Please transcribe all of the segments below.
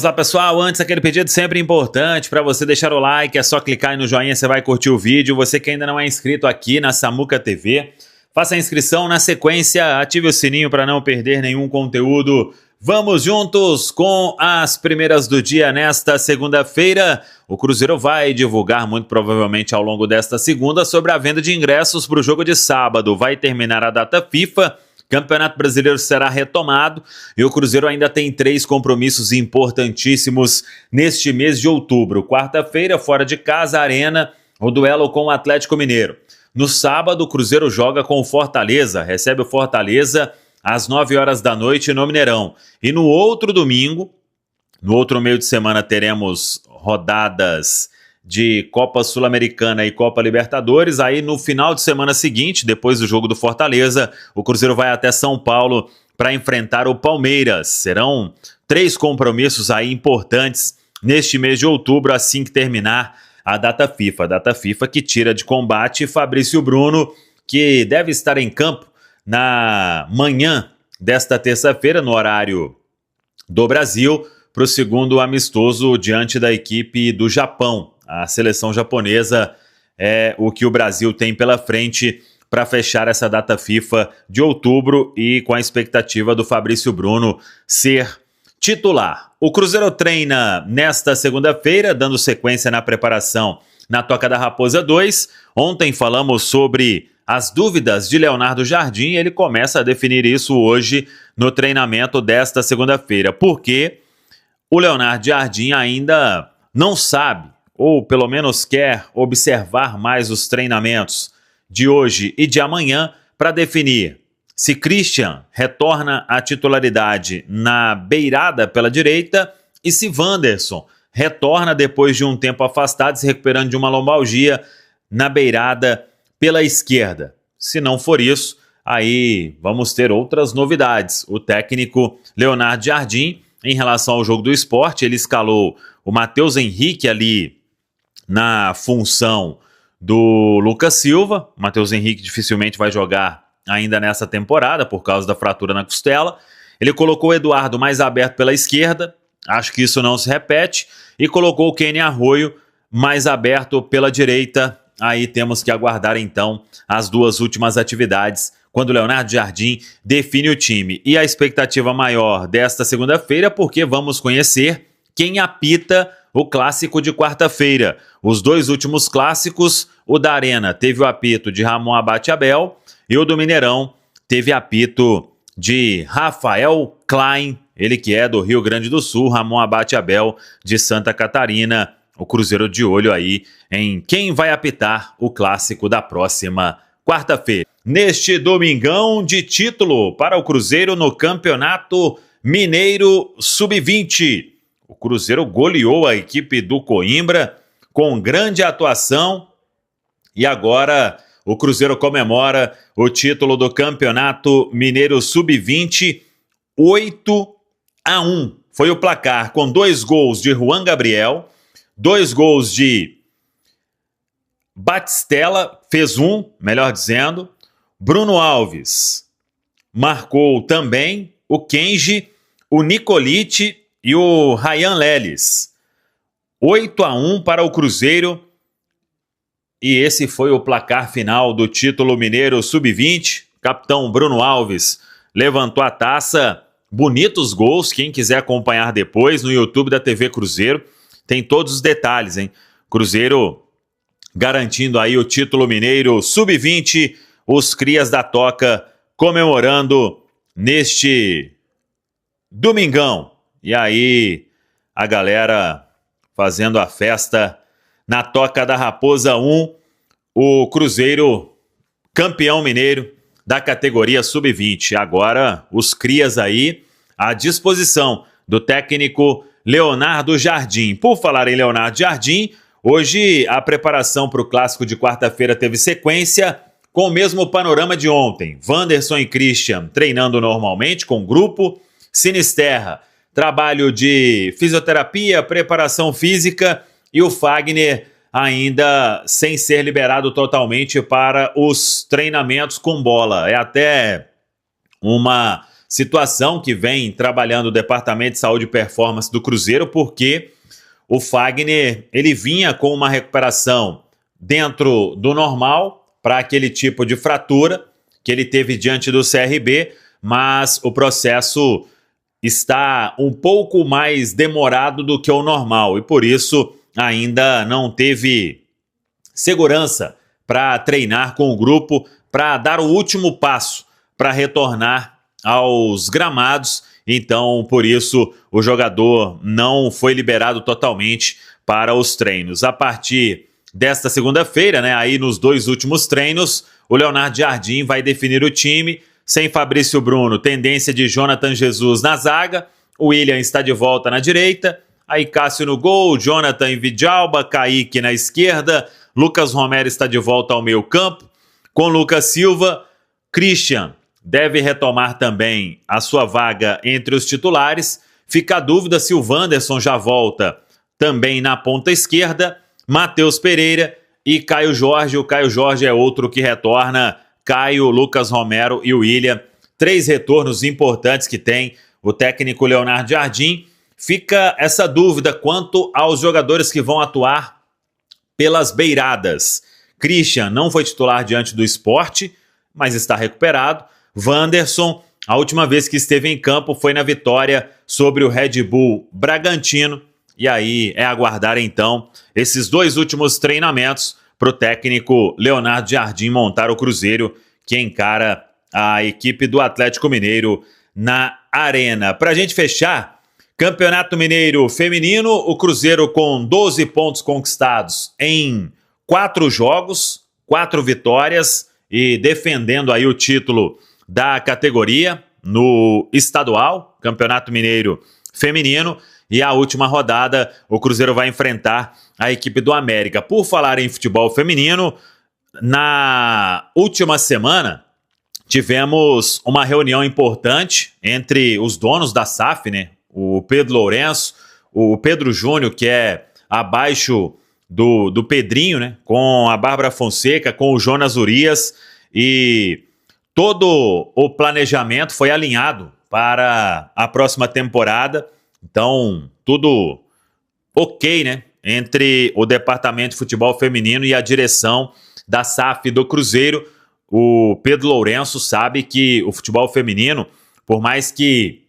Olá pessoal, antes aquele pedido sempre importante para você deixar o like, é só clicar aí no joinha, você vai curtir o vídeo. Você que ainda não é inscrito aqui na Samuca TV, faça a inscrição, na sequência ative o sininho para não perder nenhum conteúdo. Vamos juntos com as primeiras do dia nesta segunda-feira. O Cruzeiro vai divulgar muito provavelmente ao longo desta segunda sobre a venda de ingressos para o jogo de sábado. Vai terminar a data FIFA. Campeonato Brasileiro será retomado e o Cruzeiro ainda tem 3 compromissos importantíssimos neste mês de outubro. Quarta-feira, fora de casa, Arena, o duelo com o Atlético Mineiro. No sábado, o Cruzeiro joga com o Fortaleza, recebe o Fortaleza às 9 horas da noite no Mineirão. E no outro domingo, no outro meio de semana, teremos rodadas de Copa Sul-Americana e Copa Libertadores. Aí no final de semana seguinte, depois do jogo do Fortaleza, o Cruzeiro vai até São Paulo para enfrentar o Palmeiras. Serão 3 compromissos aí importantes neste mês de outubro, assim que terminar a data FIFA. A data FIFA que tira de combate Fabrício Bruno, que deve estar em campo na manhã desta terça-feira, no horário do Brasil, para o segundo amistoso diante da equipe do Japão. A seleção japonesa é o que o Brasil tem pela frente para fechar essa data FIFA de outubro e com a expectativa do Fabrício Bruno ser titular. O Cruzeiro treina nesta segunda-feira, dando sequência na preparação na Toca da Raposa 2. Ontem falamos sobre as dúvidas de Leonardo Jardim. Ele começa a definir isso hoje no treinamento desta segunda-feira, porque o Leonardo Jardim ainda não sabe, ou pelo menos quer observar mais os treinamentos de hoje e de amanhã para definir se Christian retorna à titularidade na beirada pela direita e se Wanderson retorna depois de um tempo afastado, se recuperando de uma lombalgia, na beirada pela esquerda. Se não for isso, aí vamos ter outras novidades. O técnico Leonardo Jardim, em relação ao jogo do Sport, ele escalou o Matheus Henrique ali na função do Lucas Silva. O Matheus Henrique dificilmente vai jogar ainda nessa temporada por causa da fratura na costela. Ele colocou o Eduardo mais aberto pela esquerda, acho que isso não se repete, e colocou o Kenny Arroio mais aberto pela direita. Aí temos que aguardar então as 2 últimas atividades, quando o Leonardo Jardim define o time. E a expectativa maior desta segunda-feira, porque vamos conhecer quem apita o clássico de quarta-feira. Os 2 últimos clássicos, o da Arena teve o apito de Ramon Abate Abel e o do Mineirão teve apito de Rafael Klein, ele que é do Rio Grande do Sul, Ramon Abate Abel de Santa Catarina. O Cruzeiro de olho aí em quem vai apitar o clássico da próxima quarta-feira. Neste domingão de título para o Cruzeiro no Campeonato Mineiro Sub-20. O Cruzeiro goleou a equipe do Coimbra com grande atuação e agora o Cruzeiro comemora o título do Campeonato Mineiro Sub-20. 8-1 foi o placar, com 2 gols de Juan Gabriel, 2 gols de Batistella, fez 1, melhor dizendo. Bruno Alves marcou também, o Kenji, o Nicolite e o Ryan Leles. 8-1 para o Cruzeiro. E esse foi o placar final do título mineiro Sub-20. Capitão Bruno Alves levantou a taça. Bonitos gols. Quem quiser acompanhar depois no YouTube da TV Cruzeiro, tem todos os detalhes, hein? Cruzeiro garantindo aí o título mineiro Sub-20. Os crias da Toca comemorando neste domingão. E aí, a galera fazendo a festa na Toca da Raposa 1, o Cruzeiro campeão mineiro da categoria Sub-20. Agora, os crias aí à disposição do técnico Leonardo Jardim. Por falar em Leonardo Jardim, hoje a preparação para o clássico de quarta-feira teve sequência com o mesmo panorama de ontem. Wanderson e Christian treinando normalmente com grupo. Sinisterra, trabalho de fisioterapia, preparação física, e o Fagner ainda sem ser liberado totalmente para os treinamentos com bola. É até uma situação que vem trabalhando o Departamento de Saúde e Performance do Cruzeiro, porque o Fagner ele vinha com uma recuperação dentro do normal para aquele tipo de fratura que ele teve diante do CRB, mas o processo está um pouco mais demorado do que o normal e por isso ainda não teve segurança para treinar com o grupo, para dar o último passo para retornar aos gramados. Então, por isso, o jogador não foi liberado totalmente para os treinos. A partir desta segunda-feira, né, aí nos 2 últimos treinos, o Leonardo Jardim vai definir o time. Sem Fabrício Bruno, tendência de Jonathan Jesus na zaga. O William está de volta na direita. Aí Cássio no gol, Jonathan em Vidalba, Kaique na esquerda. Lucas Romero está de volta ao meio campo. Com Lucas Silva, Christian deve retomar também a sua vaga entre os titulares. Fica a dúvida se o Wanderson já volta também na ponta esquerda. Matheus Pereira e Caio Jorge. O Caio Jorge é outro que retorna. Caio, Lucas Romero e o William. 3 retornos importantes que tem o técnico Leonardo Jardim. Fica essa dúvida quanto aos jogadores que vão atuar pelas beiradas. Christian não foi titular diante do Sport, mas está recuperado. Wanderson, a última vez que esteve em campo foi na vitória sobre o Red Bull Bragantino. E aí é aguardar então esses 2 últimos treinamentos para o técnico Leonardo Jardim montar o Cruzeiro, que encara a equipe do Atlético Mineiro na Arena. Para a gente fechar, Campeonato Mineiro Feminino, o Cruzeiro com 12 pontos conquistados em 4 jogos, 4 vitórias e defendendo aí o título da categoria no estadual, Campeonato Mineiro Feminino. E a última rodada, o Cruzeiro vai enfrentar a equipe do América. Por falar em futebol feminino, na última semana tivemos uma reunião importante entre os donos da SAF, né? O Pedro Lourenço, o Pedro Júnior, que é abaixo do Pedrinho, né? Com a Bárbara Fonseca, com o Jonas Urias, e todo o planejamento foi alinhado para a próxima temporada. Então, tudo ok, né? Entre o Departamento de Futebol Feminino e a direção da SAF do Cruzeiro. O Pedro Lourenço sabe que o futebol feminino, por mais que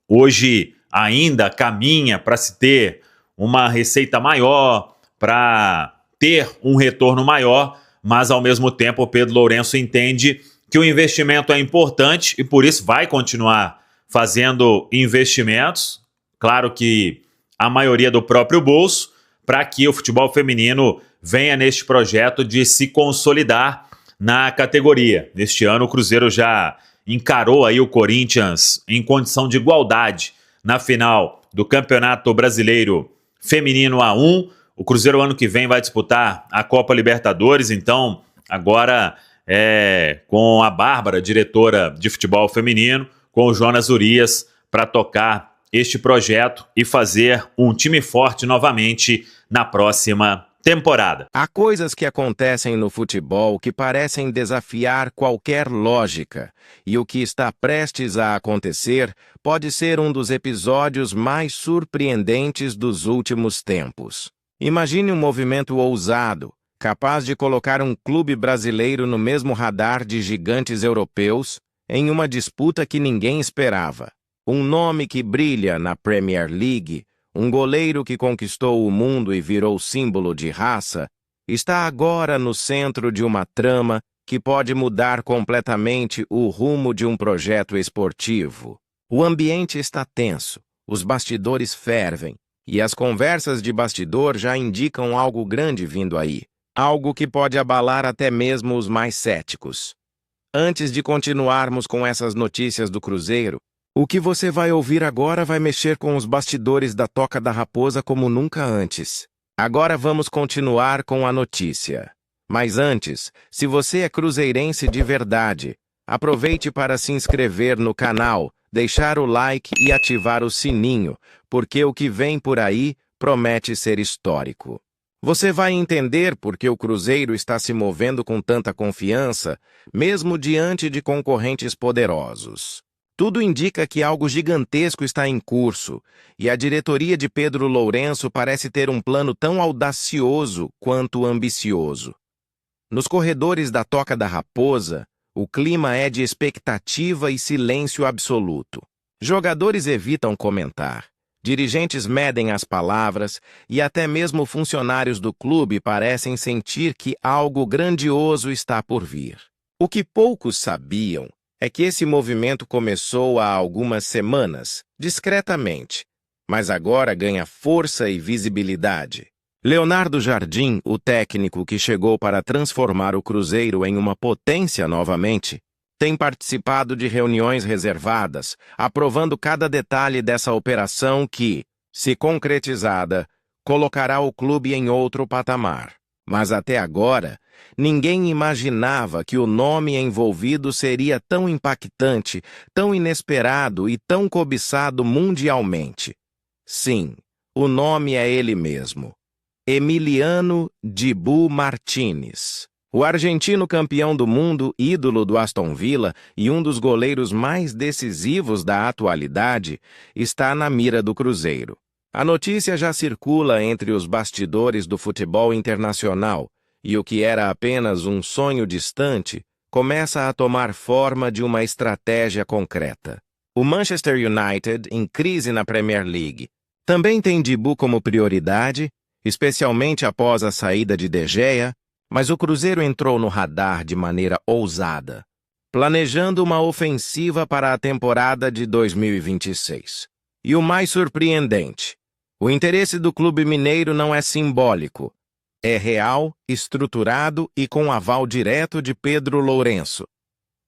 hoje ainda caminha para se ter uma receita maior, para ter um retorno maior, mas ao mesmo tempo o Pedro Lourenço entende que o investimento é importante e por isso vai continuar fazendo investimentos. Claro que a maioria do próprio bolso, para que o futebol feminino venha neste projeto de se consolidar na categoria. Neste ano o Cruzeiro já encarou aí o Corinthians em condição de igualdade na final do Campeonato Brasileiro Feminino A1. O Cruzeiro ano que vem vai disputar a Copa Libertadores, então agora é com a Bárbara, diretora de futebol feminino, com o Jonas Urias para tocar este projeto e fazer um time forte novamente na próxima temporada. Há coisas que acontecem no futebol que parecem desafiar qualquer lógica, e o que está prestes a acontecer pode ser um dos episódios mais surpreendentes dos últimos tempos. Imagine um movimento ousado, capaz de colocar um clube brasileiro no mesmo radar de gigantes europeus em uma disputa que ninguém esperava. Um nome que brilha na Premier League, um goleiro que conquistou o mundo e virou símbolo de raça, está agora no centro de uma trama que pode mudar completamente o rumo de um projeto esportivo. O ambiente está tenso, os bastidores fervem, e as conversas de bastidor já indicam algo grande vindo aí, algo que pode abalar até mesmo os mais céticos. Antes de continuarmos com essas notícias do Cruzeiro, o que você vai ouvir agora vai mexer com os bastidores da Toca da Raposa como nunca antes. Agora vamos continuar com a notícia. Mas antes, se você é cruzeirense de verdade, aproveite para se inscrever no canal, deixar o like e ativar o sininho, porque o que vem por aí promete ser histórico. Você vai entender por que o Cruzeiro está se movendo com tanta confiança, mesmo diante de concorrentes poderosos. Tudo indica que algo gigantesco está em curso, e a diretoria de Pedro Lourenço parece ter um plano tão audacioso quanto ambicioso. Nos corredores da Toca da Raposa, o clima é de expectativa e silêncio absoluto. Jogadores evitam comentar, dirigentes medem as palavras e até mesmo funcionários do clube parecem sentir que algo grandioso está por vir. O que poucos sabiam é que esse movimento começou há algumas semanas, discretamente, mas agora ganha força e visibilidade. Leonardo Jardim, o técnico que chegou para transformar o Cruzeiro em uma potência novamente, tem participado de reuniões reservadas, aprovando cada detalhe dessa operação que, se concretizada, colocará o clube em outro patamar. Mas até agora, ninguém imaginava que o nome envolvido seria tão impactante, tão inesperado e tão cobiçado mundialmente. Sim, o nome é ele mesmo. Emiliano Dibu Martínez. O argentino campeão do mundo, ídolo do Aston Villa e um dos goleiros mais decisivos da atualidade, está na mira do Cruzeiro. A notícia já circula entre os bastidores do futebol internacional e o que era apenas um sonho distante começa a tomar forma de uma estratégia concreta. O Manchester United, em crise na Premier League, também tem Dibu como prioridade, especialmente após a saída de De Gea, mas o Cruzeiro entrou no radar de maneira ousada, planejando uma ofensiva para a temporada de 2026. E o mais surpreendente, o interesse do clube mineiro não é simbólico, é real, estruturado e com aval direto de Pedro Lourenço.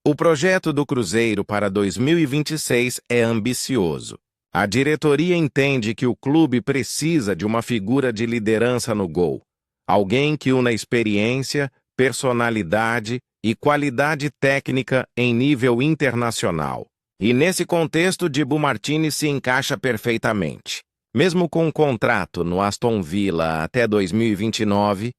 O projeto do Cruzeiro para 2026 é ambicioso. A diretoria entende que o clube precisa de uma figura de liderança no gol, alguém que una experiência, personalidade e qualidade técnica em nível internacional. E nesse contexto, Dibu Martínez se encaixa perfeitamente. Mesmo com um contrato no Aston Villa até 2029,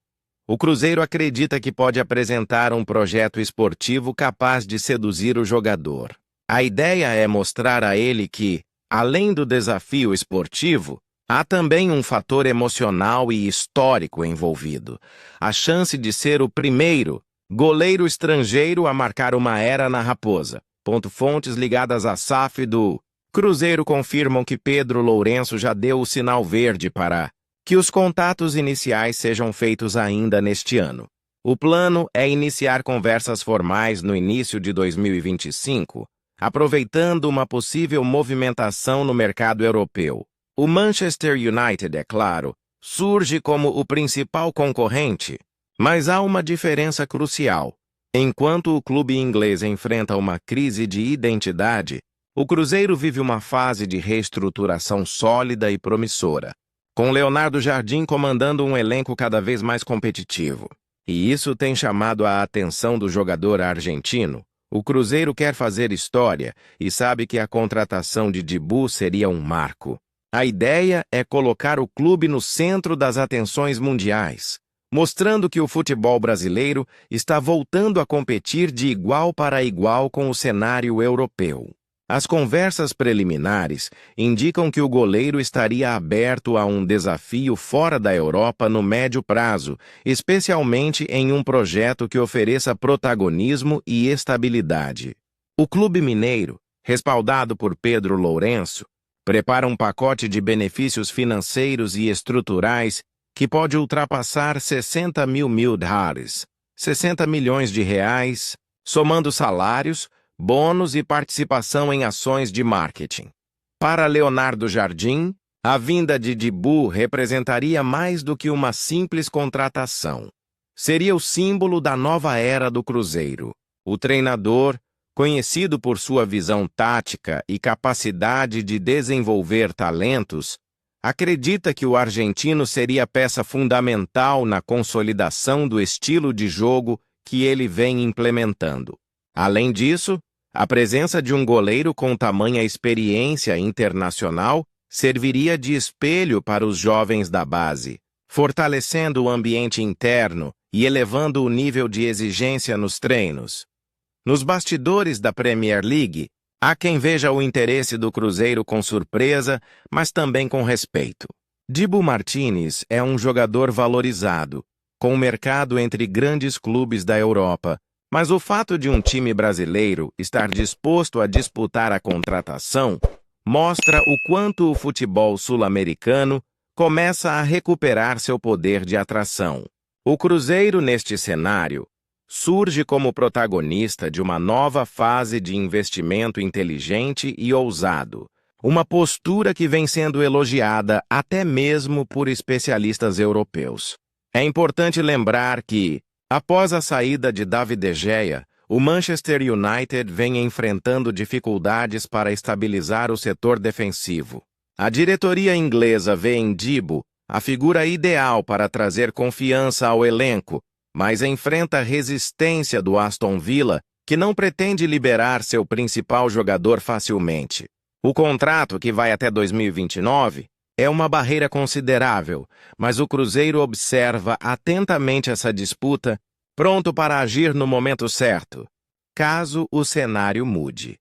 o Cruzeiro acredita que pode apresentar um projeto esportivo capaz de seduzir o jogador. A ideia é mostrar a ele que, além do desafio esportivo, há também um fator emocional e histórico envolvido. A chance de ser o primeiro goleiro estrangeiro a marcar uma era na Raposa. Fontes ligadas à SAF do Cruzeiro confirmam que Pedro Lourenço já deu o sinal verde para que os contatos iniciais sejam feitos ainda neste ano. O plano é iniciar conversas formais no início de 2025, aproveitando uma possível movimentação no mercado europeu. O Manchester United, é claro, surge como o principal concorrente, mas há uma diferença crucial. Enquanto o clube inglês enfrenta uma crise de identidade, o Cruzeiro vive uma fase de reestruturação sólida e promissora, com Leonardo Jardim comandando um elenco cada vez mais competitivo. E isso tem chamado a atenção do jogador argentino. O Cruzeiro quer fazer história e sabe que a contratação de Dibu seria um marco. A ideia é colocar o clube no centro das atenções mundiais, mostrando que o futebol brasileiro está voltando a competir de igual para igual com o cenário europeu. As conversas preliminares indicam que o goleiro estaria aberto a um desafio fora da Europa no médio prazo, especialmente em um projeto que ofereça protagonismo e estabilidade. O clube mineiro, respaldado por Pedro Lourenço, prepara um pacote de benefícios financeiros e estruturais que pode ultrapassar 60 mil dólares, 60 milhões de reais, somando salários, bônus e participação em ações de marketing. Para Leonardo Jardim, a vinda de Dibu representaria mais do que uma simples contratação. Seria o símbolo da nova era do Cruzeiro. O treinador, conhecido por sua visão tática e capacidade de desenvolver talentos, acredita que o argentino seria peça fundamental na consolidação do estilo de jogo que ele vem implementando. Além disso, a presença de um goleiro com tamanha experiência internacional serviria de espelho para os jovens da base, fortalecendo o ambiente interno e elevando o nível de exigência nos treinos. Nos bastidores da Premier League, Há quem veja o interesse do Cruzeiro com surpresa, mas também com respeito. Dibu Martínez é um jogador valorizado, com o mercado entre grandes clubes da Europa, mas o fato de um time brasileiro estar disposto a disputar a contratação mostra o quanto o futebol sul-americano começa a recuperar seu poder de atração. O Cruzeiro, neste cenário, surge como protagonista de uma nova fase de investimento inteligente e ousado, uma postura que vem sendo elogiada até mesmo por especialistas europeus. É importante lembrar que, após a saída de David De Gea, o Manchester United vem enfrentando dificuldades para estabilizar o setor defensivo. A diretoria inglesa vê em Dibu a figura ideal para trazer confiança ao elenco, mas enfrenta a resistência do Aston Villa, que não pretende liberar seu principal jogador facilmente. O contrato, que vai até 2029, é uma barreira considerável, mas o Cruzeiro observa atentamente essa disputa, pronto para agir no momento certo, caso o cenário mude.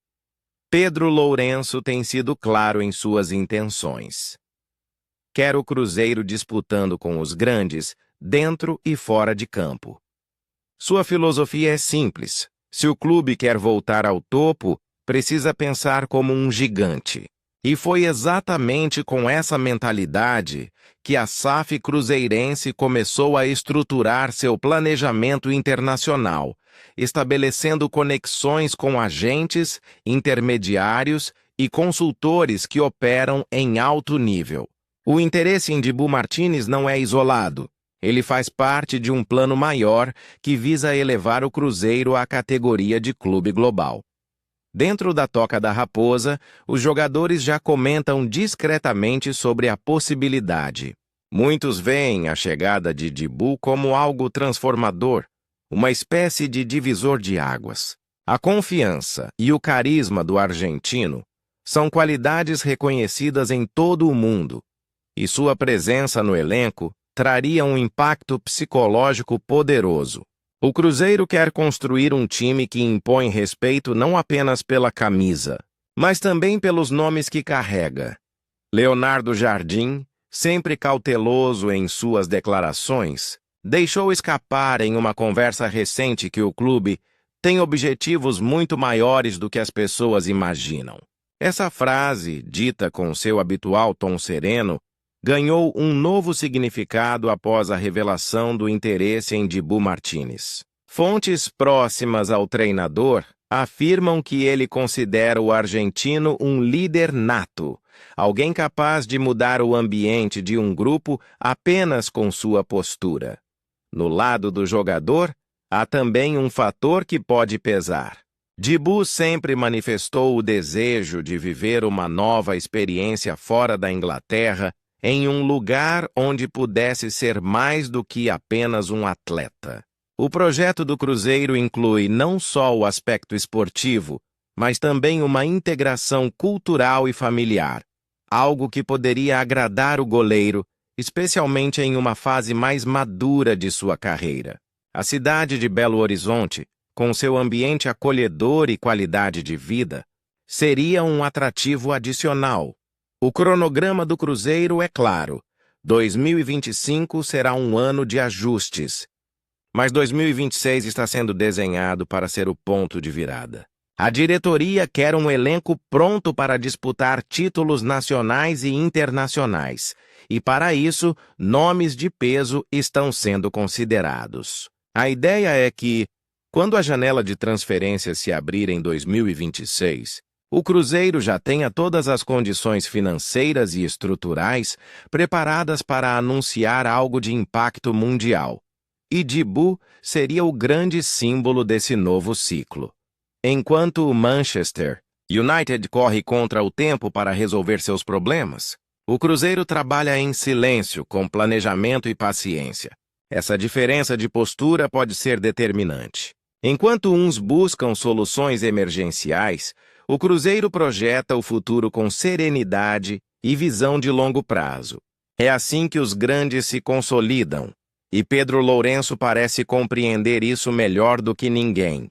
Pedro Lourenço tem sido claro em suas intenções. Quer o Cruzeiro disputando com os grandes, dentro e fora de campo. Sua filosofia é simples. Se o clube quer voltar ao topo, precisa pensar como um gigante. E foi exatamente com essa mentalidade que a SAF cruzeirense começou a estruturar seu planejamento internacional, estabelecendo conexões com agentes, intermediários e consultores que operam em alto nível. O interesse em Dibu Martínez não é isolado. Ele faz parte de um plano maior que visa elevar o Cruzeiro à categoria de clube global. Dentro da Toca da Raposa, os jogadores já comentam discretamente sobre a possibilidade. Muitos veem a chegada de Dibu como algo transformador, uma espécie de divisor de águas. A confiança e o carisma do argentino são qualidades reconhecidas em todo o mundo, e sua presença no elenco traria um impacto psicológico poderoso. O Cruzeiro quer construir um time que impõe respeito não apenas pela camisa, mas também pelos nomes que carrega. Leonardo Jardim, sempre cauteloso em suas declarações, deixou escapar em uma conversa recente que o clube tem objetivos muito maiores do que as pessoas imaginam. Essa frase, dita com seu habitual tom sereno, ganhou um novo significado após a revelação do interesse em Dibu Martínez. Fontes próximas ao treinador afirmam que ele considera o argentino um líder nato, alguém capaz de mudar o ambiente de um grupo apenas com sua postura. No lado do jogador, há também um fator que pode pesar. Dibu sempre manifestou o desejo de viver uma nova experiência fora da Inglaterra, em um lugar onde pudesse ser mais do que apenas um atleta. O projeto do Cruzeiro inclui não só o aspecto esportivo, mas também uma integração cultural e familiar, algo que poderia agradar o goleiro, especialmente em uma fase mais madura de sua carreira. A cidade de Belo Horizonte, com seu ambiente acolhedor e qualidade de vida, seria um atrativo adicional. O cronograma do Cruzeiro é claro. 2025 será um ano de ajustes, mas 2026 está sendo desenhado para ser o ponto de virada. A diretoria quer um elenco pronto para disputar títulos nacionais e internacionais, e para isso, nomes de peso estão sendo considerados. A ideia é que, quando a janela de transferências se abrir em 2026, o Cruzeiro já tenha todas as condições financeiras e estruturais preparadas para anunciar algo de impacto mundial. E Dibu seria o grande símbolo desse novo ciclo. Enquanto o Manchester United corre contra o tempo para resolver seus problemas, o Cruzeiro trabalha em silêncio, com planejamento e paciência. Essa diferença de postura pode ser determinante. Enquanto uns buscam soluções emergenciais, o Cruzeiro projeta o futuro com serenidade e visão de longo prazo. É assim que os grandes se consolidam, e Pedro Lourenço parece compreender isso melhor do que ninguém.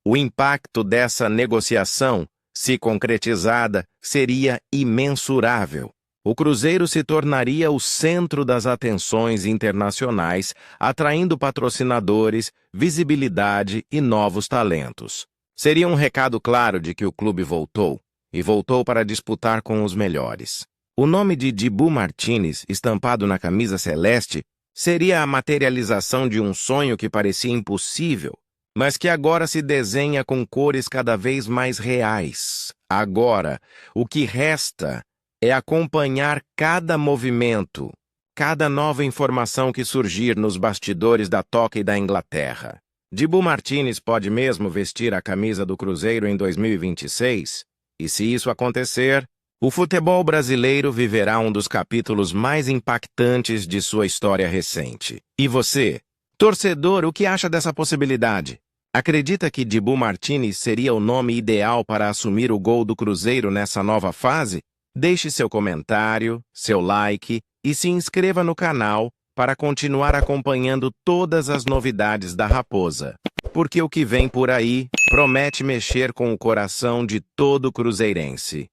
O impacto dessa negociação Se concretizada, seria imensurável. O Cruzeiro se tornaria o centro das atenções internacionais, atraindo patrocinadores, visibilidade e novos talentos. Seria um recado claro de que o clube voltou, e voltou para disputar com os melhores. O nome de Dibu Martínez, estampado na camisa celeste, seria a materialização de um sonho que parecia impossível, mas que agora se desenha com cores cada vez mais reais. Agora, o que resta é acompanhar cada movimento, cada nova informação que surgir nos bastidores da Toca e da Inglaterra. Dibu Martínez pode mesmo vestir a camisa do Cruzeiro em 2026? E se isso acontecer, o futebol brasileiro viverá um dos capítulos mais impactantes de sua história recente. E você, torcedor, o que acha dessa possibilidade? Acredita que Dibu Martínez seria o nome ideal para assumir o gol do Cruzeiro nessa nova fase? Deixe seu comentário, seu like e se inscreva no canal para continuar acompanhando todas as novidades da Raposa. Porque o que vem por aí promete mexer com o coração de todo cruzeirense.